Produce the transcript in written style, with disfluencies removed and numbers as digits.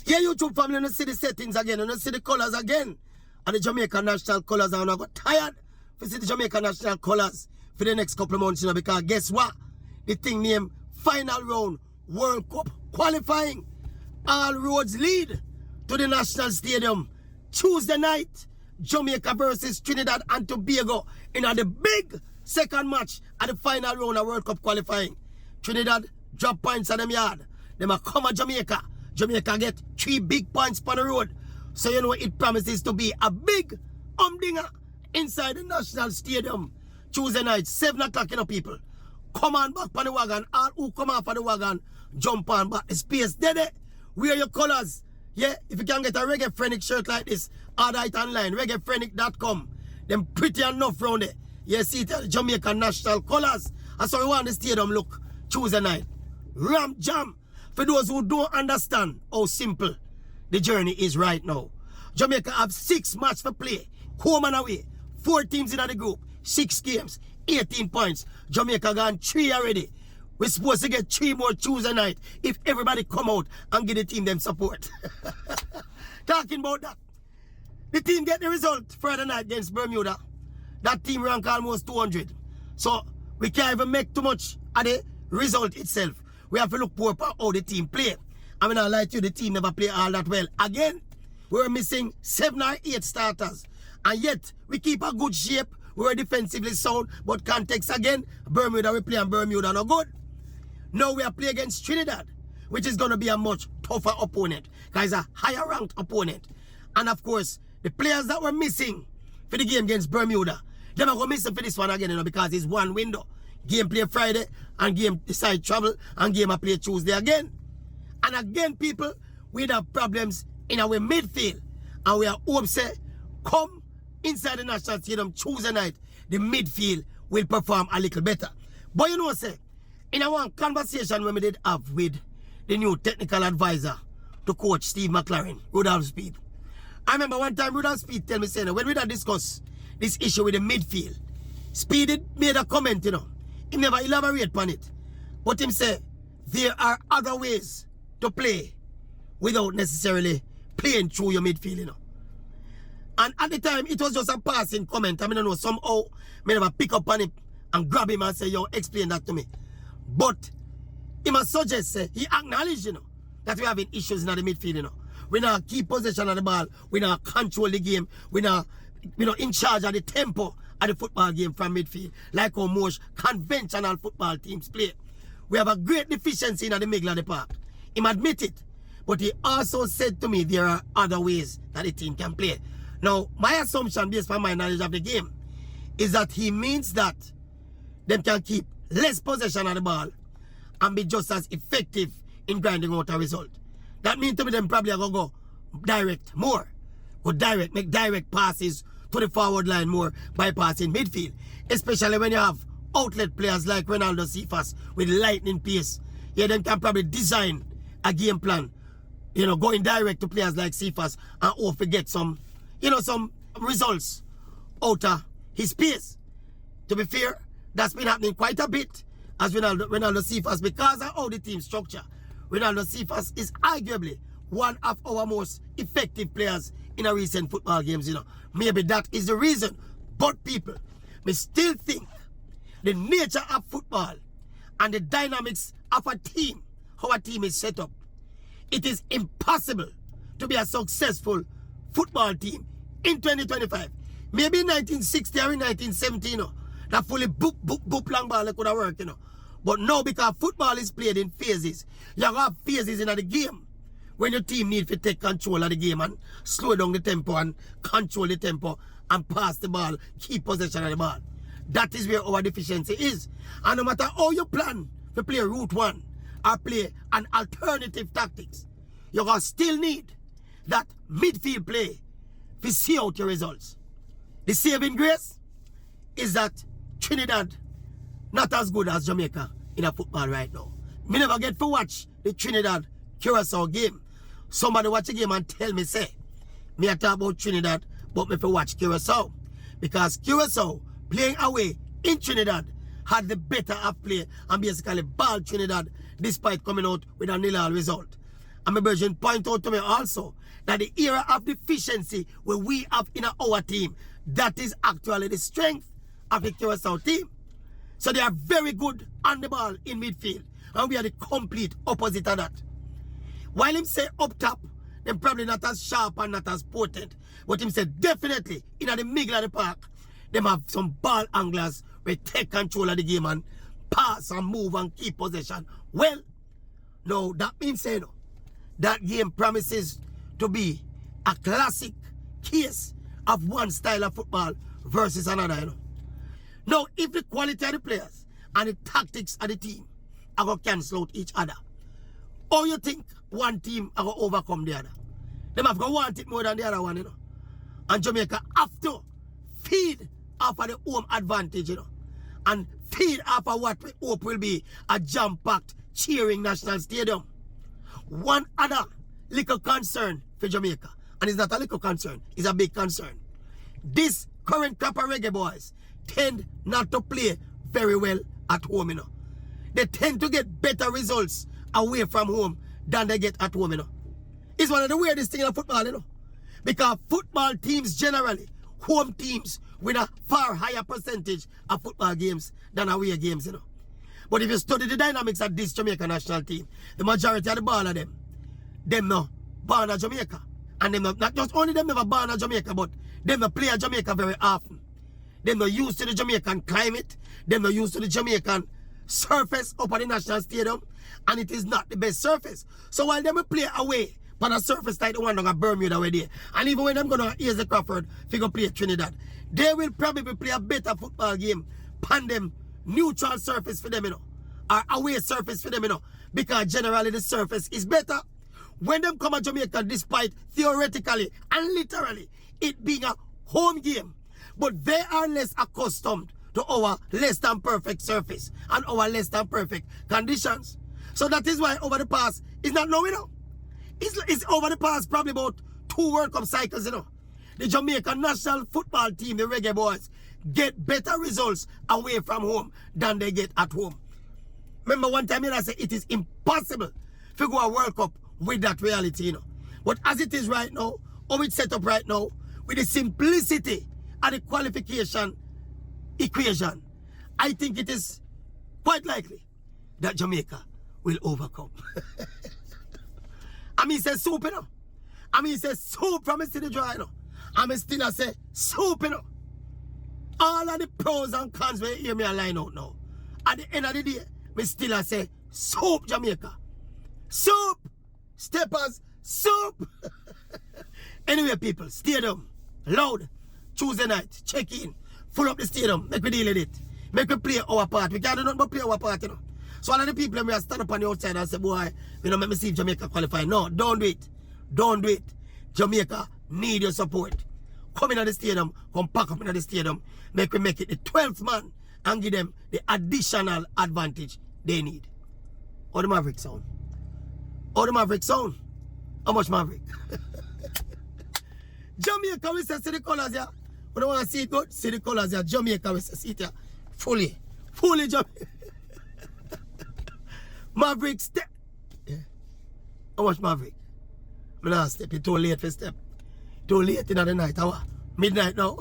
Yeah, YouTube family, you see the settings again, you see the colors again. And the Jamaican national colors, and I got tired to see the Jamaican national colors for the next couple of months, you know, because guess what? The thing named Final Round World Cup qualifying. All roads lead to the National Stadium. Tuesday night, Jamaica versus Trinidad and Tobago in the big second match at the final round of World Cup qualifying. Trinidad drop points at them yard. Them a come at Jamaica. Jamaica get 3 big points on the road. So you know it promises to be a big humdinger inside the National Stadium. Tuesday night, 7 o'clock, you know, people. Come on back on the wagon. All who come off of the wagon, jump on back. The space there. Wear your colors. Yeah, if you can get a Reggae Phoenix shirt like this, order it online, reggaephoenix.com. Them pretty enough round there. You see it, Jamaican national colors. That's how we want the stadium look Tuesday night. Ram jam. For those who don't understand how simple the journey is right now. Jamaica have 6 matches to play. Home and away. 4 teams in the group. 6 games. 18 points. Jamaica gone 3 already. We're supposed to get 3 more Tuesday night if everybody come out and give the team them support. Talking about that. The team get the result Friday night against Bermuda. That team rank almost 200. So we can't even make too much of the result itself. We have to look more at how the team play. I mean, I lie to you, the team never play all that well. Again, we're missing 7 or 8 starters. And yet, we keep a good shape. We're defensively sound. But context again, Bermuda, we play and Bermuda no good. Now we are playing against Trinidad, which is going to be a much tougher opponent. Because it's a higher ranked opponent. And of course, the players that were missing for the game against Bermuda, they're not going to miss them for this one again, you know, because it's one window. Game play Friday, and game decide travel, and game I play Tuesday again. And again, people, we have problems in our midfield. And we are upset. Come inside the National Stadium Tuesday night, the midfield will perform a little better. But you know, say, in our conversation when we did have with the new technical advisor to coach Steve McLaren, Rudolph Speed. I remember one time Rudolph Speed tell me, saying, when we did discuss this issue with the midfield, Speed made a comment, you know. He never elaborate on it. But him say, there are other ways to play without necessarily playing through your midfield, you know. And at the time, it was just a passing comment. I mean, I know somehow, I never pick up on it and grab him and say, yo, explain that to me. But he must suggest, say, he acknowledged, you know, that we're having issues in the midfield, you know. We not keep possession of the ball. We not control the game. We not, you know, in charge of the tempo of the football game from midfield, like how most conventional football teams play. We have a great deficiency in the middle of the park. He admit it. But he also said to me there are other ways that the team can play. Now, my assumption based on my knowledge of the game is that he means that them can keep less possession of the ball and be just as effective in grinding out a result. That means to me them probably are going to go direct more. Go direct, make direct passes to the forward line more, bypassing midfield. Especially when you have outlet players like Ronaldo, Cephas with lightning pace. Yeah, them can probably design a game plan, you know, going direct to players like Cephas and hope to get some, you know, some results out of his pace. To be fair, that's been happening quite a bit as Ronaldo Cephas, because of how the team structure. Ronaldo Cephas is arguably one of our most effective players in our recent football games, you know. Maybe that is the reason. But people, we still think the nature of football and the dynamics of a team, how a team is set up, it is impossible to be a successful football team in 2025. Maybe in 1960 or in 1970, you know, that fully boop long ball could have worked, you know. But now, because football is played in phases, you have phases in the game when your team needs to take control of the game and slow down the tempo and control the tempo and pass the ball, keep possession of the ball. That is where our deficiency is. And no matter how you plan to play route one or play an alternative tactics, you're going to still need that midfield play to see out your results. The saving grace is that Trinidad not as good as Jamaica in a football right now. Me never get to watch the Trinidad Curacao game. Somebody watch the game and tell me, say, me I talk about Trinidad, but me for watch Curacao. Because Curacao, playing away in Trinidad, had the better of play and basically balled Trinidad despite coming out with a 0-0 result. And my version point out to me also that the era of deficiency where we have in our team, that is actually the strength of the Curacao team. So they are very good on the ball in midfield. And we are the complete opposite of that. While him say up top, them probably not as sharp and not as potent. But him say definitely in the middle of the park, them have some ball anglers where take control of the game and pass and move and keep possession. Well, no, that means say no. That game promises to be a classic case of one style of football versus another. You know. Now, if the quality of the players and the tactics of the team are going to cancel out each other, or you think one team are going to overcome the other? Them have to want it more than the other one, you know. And Jamaica have to feed off of the home advantage, you know. And feed off of what we hope will be a jam-packed, cheering national stadium. One other little concern for Jamaica, and it's not a little concern, it's a big concern. This current crop of reggae boys tend not to play very well at home, you know. They tend to get better results away from home than they get at home, you know. It's one of the weirdest things in football, you know. Because football teams generally, home teams, win a far higher percentage of football games than away games, you know. But if you study the dynamics of this Jamaica national team, the majority of the ball of them no born at Jamaica. And them not just only them never born at Jamaica, but them no play at Jamaica very often. Them not used to the Jamaican climate. Them not used to the Jamaican surface up at the national stadium. And it is not the best surface. So while them play away on a surface like the one that Bermuda away there, and even when them going to Easy Crawford, they go play Trinidad, they will probably play a better football game on them neutral surface for them, you know, or away surface for them, you know, because generally the surface is better. When them come to Jamaica, despite theoretically and literally it being a home game, but they are less accustomed to our less than perfect surface and our less than perfect conditions. So that is why over the past, it's not now, you know. It's over the past probably about 2 World Cup cycles, you know. The Jamaican national football team, the Reggae Boys, get better results away from home than they get at home. Remember one time I said it is impossible to go a World Cup with that reality, you know. But as it is right now, how it's set up right now, with the simplicity of the qualification equation, I think it is quite likely that Jamaica will overcome. I mean, say soup, you know. I mean, say soup from a city dry, you know. I mean, still I say soup, you know. All of the pros and cons will hear me a line out now. At the end of the day, me still I say soup, Jamaica. Soup! Steppers, soup! Anyway, people, stadium, loud, Tuesday night, check in, full up the stadium, make we deal with it. Make we play our part. We can't do nothing but play our part, you know. So all of the people may stand up on the outside and say, boy, you know, let me see if Jamaica qualify. No, don't do it. Don't do it. Jamaica need your support. Come in at the stadium, come pack up in the stadium, make we make it the 12th man and give them the additional advantage they need. How the Maverick sound? How the Maverick sound? How much Maverick? Jamaica, we say see the colors here. We don't want to see it good. See the colors here. Jamaica, we say see it here. Fully Jamaica. Maverick step. Yeah. How much Maverick? I'm not step. It's too late for step. Too late in the night. Hour. Midnight now.